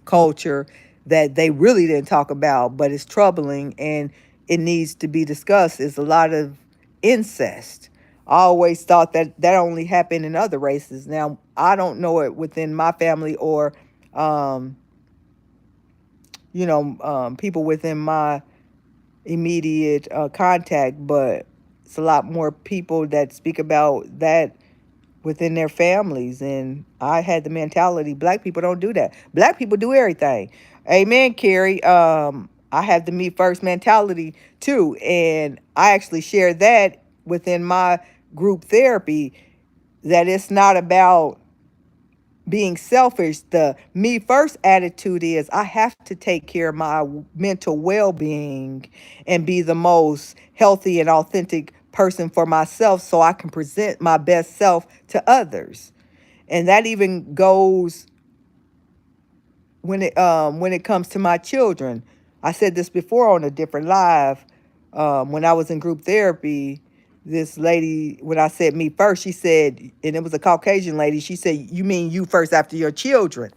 culture, that they really didn't talk about, but it's troubling and it needs to be discussed, is a lot of incest. I always thought that that only happened in other races. Now, I don't know it within my family or um, people within my immediate contact, but it's a lot more people that speak about that within their families. And I had the mentality, black people don't do that. Black people do everything. Amen, Carrie. I have the me first mentality too. And I actually share that within my group therapy, that it's not about being selfish. The me first attitude is I have to take care of my mental well-being and be the most healthy and authentic person for myself so I can present my best self to others. And that even goes when it comes to my children. I said this before on a different live. When I was in group therapy, this lady, when I said me first, she said, and it was a Caucasian lady, she said, "You mean you first after your children?"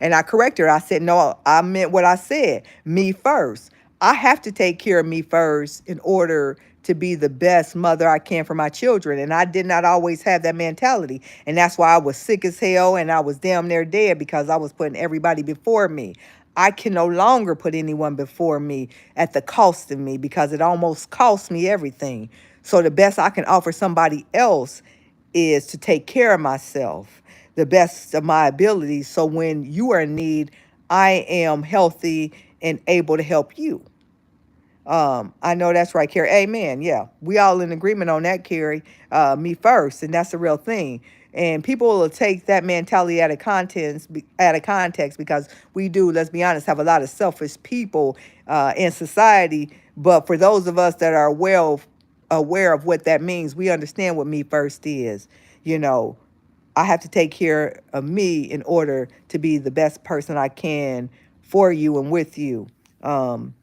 And I corrected her. I said, "No, I meant what I said. Me first. I have to take care of me first in order to be the best mother I can for my children." And I did not always have that mentality. And that's why I was sick as hell and I was damn near dead, because I was putting everybody before me. I can no longer put anyone before me at the cost of me, because it almost cost me everything. So the best I can offer somebody else is to take care of myself the best of my abilities. So when you are in need, I am healthy and able to help you. I know that's right, Carrie. Amen. Yeah, we all in agreement on that, Carrie. Me first, and that's the real thing. And people will take that mentality out of context, because we do, let's be honest, have a lot of selfish people in society. But for those of us that are well aware of what that means, we understand what me first is. You know, I have to take care of me in order to be the best person I can for you and with you. Um,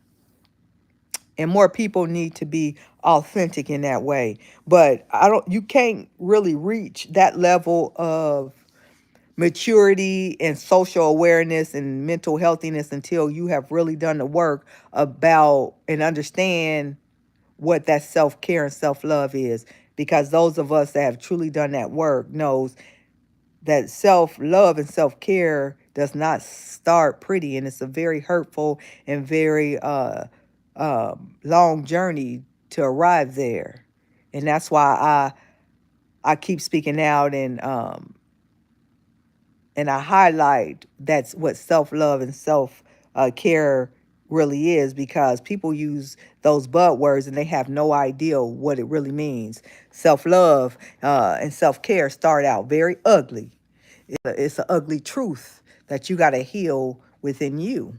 and more people need to be authentic in that way. But you can't really reach that level of maturity and social awareness and mental healthiness until you have really done the work about and understand what that self-care and self-love is. Because those of us that have truly done that work knows that self-love and self-care does not start pretty, and it's a very hurtful and very long journey to arrive there. And that's why I keep speaking out, and I highlight that's what self-love and self care really is, because people use those buzzwords and they have no idea what it really means. Self-love and self-care start out very ugly. It's an ugly truth that you got to heal within you.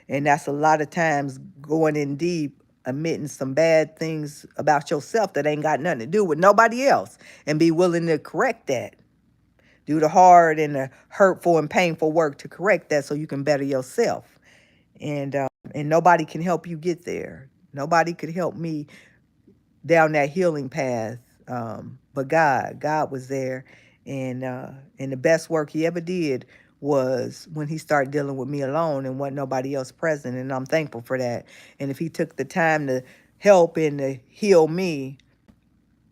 And that's a lot of times going in deep, admitting some bad things about yourself that ain't got nothing to do with nobody else, and be willing to correct that. Do the hard and the hurtful and painful work to correct that so you can better yourself. And nobody can help you get there. Nobody could help me down that healing path. But God was there, and the best work He ever did was when He started dealing with me alone and wasn't nobody else present, and I'm thankful for that. And if He took the time to help and to heal me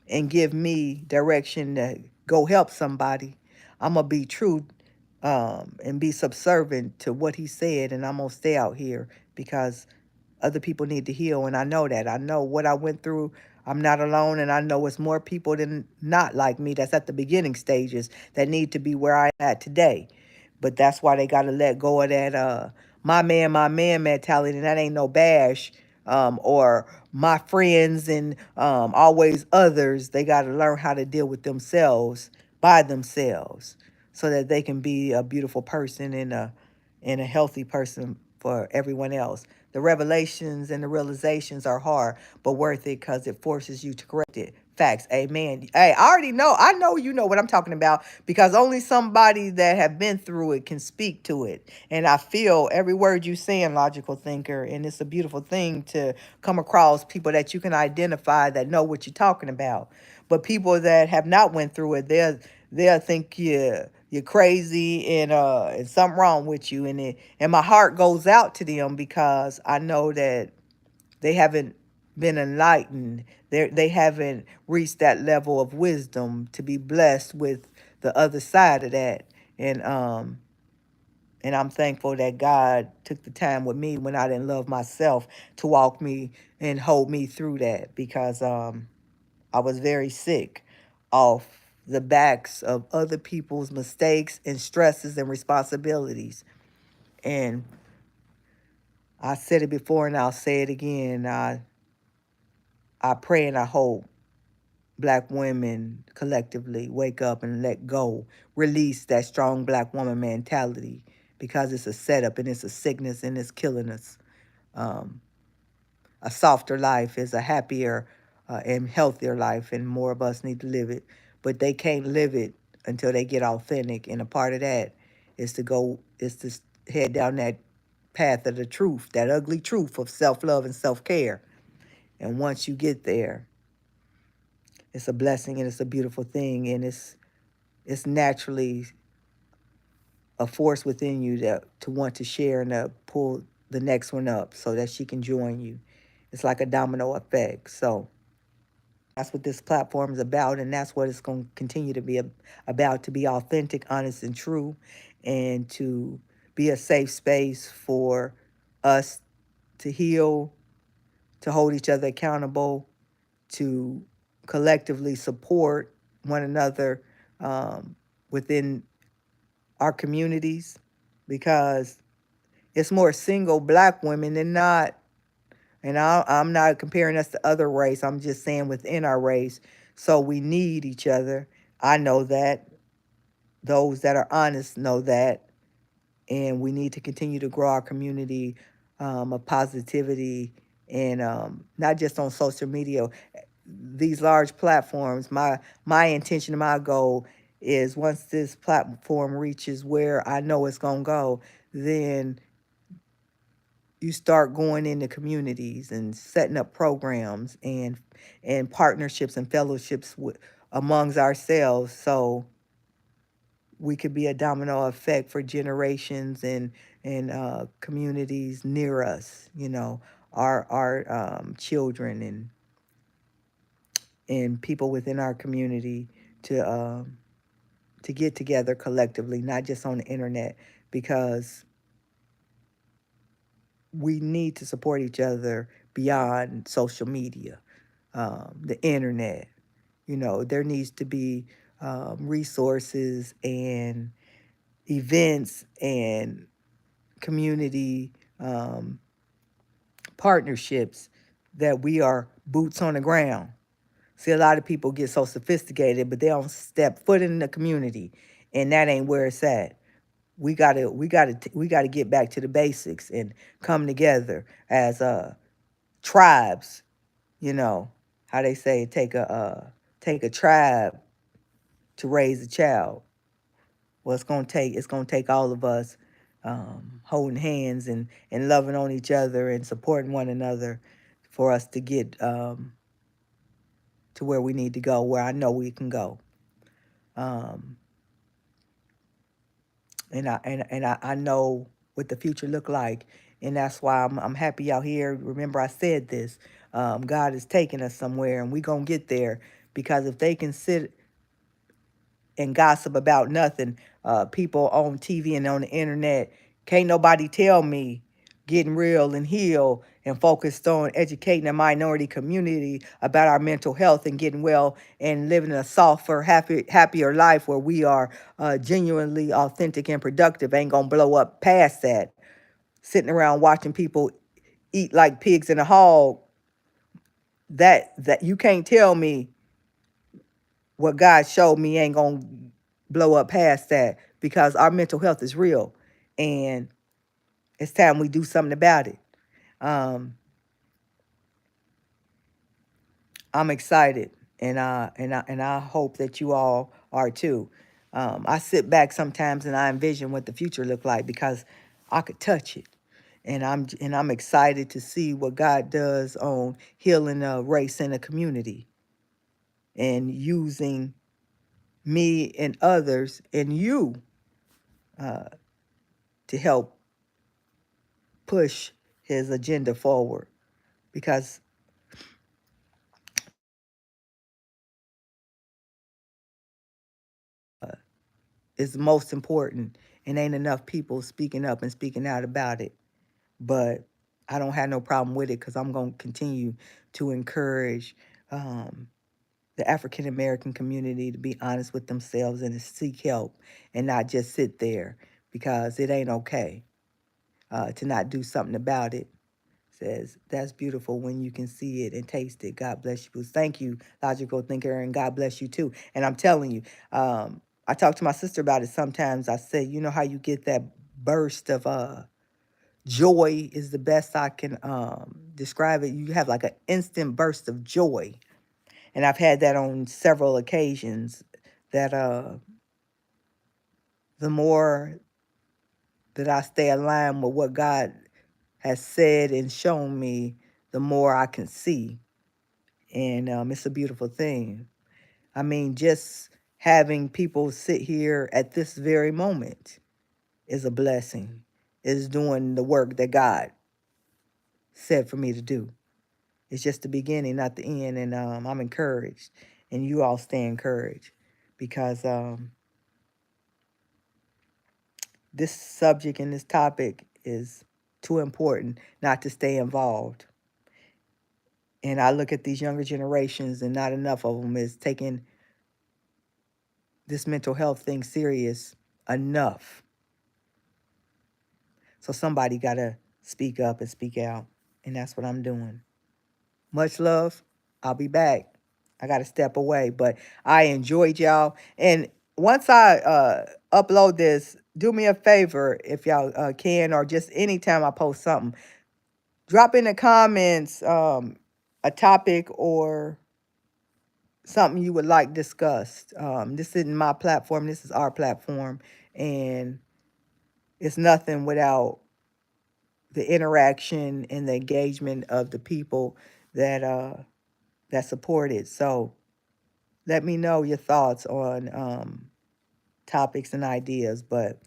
and give me direction to go help somebody, I'm gonna be true and be subservient to what He said, and I'm gonna stay out here because other people need to heal, and I know that. I know what I went through. I'm not alone, and I know it's more people than not like me that's at the beginning stages that need to be where I'm at today. But that's why they got to let go of that my man mentality, and that ain't no bash, or my friends and always others. They got to learn how to deal with themselves by themselves so that they can be a beautiful person and a healthy person for everyone else. The revelations and the realizations are hard, but worth it because it forces you to correct it. Facts. Amen. Hey, I already know. I know you know what I'm talking about, because only somebody that have been through it can speak to it. And I feel every word you saying, logical thinker. And it's a beautiful thing to come across people that you can identify that know what you're talking about. But people that have not went through it, they'll think you're crazy and something wrong with you, and my heart goes out to them because I know that they haven't been enlightened. They haven't reached that level of wisdom to be blessed with the other side of that. And And I'm thankful that God took the time with me when I didn't love myself to walk me and hold me through that, because I was very sick off the backs of other people's mistakes and stresses and responsibilities. And I said it before and I'll say it again. I pray and I hope Black women collectively wake up and let go, release that strong Black woman mentality, because it's a setup and it's a sickness and it's killing us. Um, a softer life is a happier and healthier life, and more of us need to live it. But they can't live it until they get authentic, and a part of that is to head down that path of the truth, that ugly truth of self-love and self-care. And once you get there, it's a blessing and it's a beautiful thing, and it's naturally a force within you that to want to share and to pull the next one up so that she can join you. It's like a domino effect. So that's what this platform is about, and that's what it's going to continue to be about, to be authentic, honest, and true, and to be a safe space for us to heal, to hold each other accountable, to collectively support one another within our communities, because it's more single Black women than not. And I'm not comparing us to other race. I'm just saying within our race. So we need each other. I know that. Those that are honest know that. And we need to continue to grow our community of positivity, and not just on social media. These large platforms, my intention and my goal is, once this platform reaches where I know it's going to go, then you start going into communities and setting up programs and partnerships and fellowships amongst ourselves, so we could be a domino effect for generations and communities near us. Our children and people within our community to get together collectively, not just on the internet, because we need to support each other beyond social media, the internet. There needs to be resources and events and community partnerships that we are boots on the ground. See, a lot of people get so sophisticated, but they don't step foot in the community, and that ain't where it's at. We gotta get back to the basics and come together as tribes. You know how they say take a tribe to raise a child. Well, it's gonna take all of us holding hands and loving on each other and supporting one another for us to get to where we need to go, where I know we can go. Um, and I know what the future look like, and that's why I'm happy out here. Remember, I said this. God is taking us somewhere, and we gonna get there, because if they can sit and gossip about nothing, people on TV and on the internet, can't nobody tell me getting real and heal and focused on educating the minority community about our mental health and getting well and living a softer, happier life where we are genuinely authentic and productive ain't gonna blow up past that. Sitting around watching people eat like pigs in a hog, that you can't tell me what God showed me ain't gonna blow up past that, because our mental health is real, and it's time we do something about it. Um, I'm excited, and I hope that you all are too. I sit back sometimes and I envision what the future look like, because I could touch it, and I'm excited to see what God does on healing a race and a community, and using me and others and you uh, to help push his agenda forward, because it's most important, and ain't enough people speaking up and speaking out about it. But I don't have no problem with it because I'm going to continue to encourage the African American community to be honest with themselves and to seek help and not just sit there, because it ain't okay to not do something about it. Says, that's beautiful when you can see it and taste it. God bless you. Thank you, logical thinker, and God bless you too. And I'm telling you, I talk to my sister about it sometimes. I say, you know how you get that burst of joy is the best I can describe it. You have like an instant burst of joy. And I've had that on several occasions, that the more that I stay aligned with what God has said and shown me, the more I can see. And it's a beautiful thing. I mean, just having people sit here at this very moment is a blessing, is doing the work that God said for me to do. It's just the beginning, not the end. And I'm encouraged. And you all stay encouraged, because this subject and this topic is too important not to stay involved. And I look at these younger generations, and not enough of them is taking this mental health thing serious enough. So somebody got to speak up and speak out. And that's what I'm doing. Much love. I'll be back. I got to step away, but I enjoyed y'all. And once I upload this, do me a favor if y'all can, or just anytime I post something, drop in the comments a topic or something you would like discussed. This isn't my platform. This is our platform. And it's nothing without the interaction and the engagement of the people that that support it. So let me know your thoughts on topics and ideas. But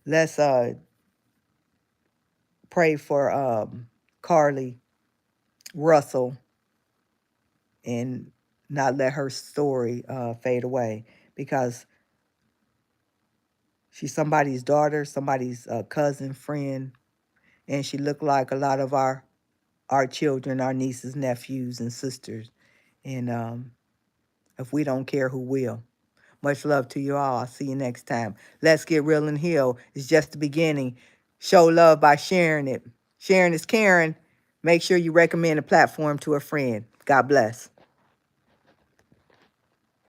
let's pray for Carlee Russell and not let her story fade away, because she's somebody's daughter, somebody's cousin, friend, and she looked like a lot of our children, our nieces, nephews, and sisters. And if we don't care, who will? Much love to you all. I'll see you next time. Let's get real and heal. It's just the beginning. Show love by sharing it. Sharing is caring. Make sure you recommend the platform to a friend. God bless.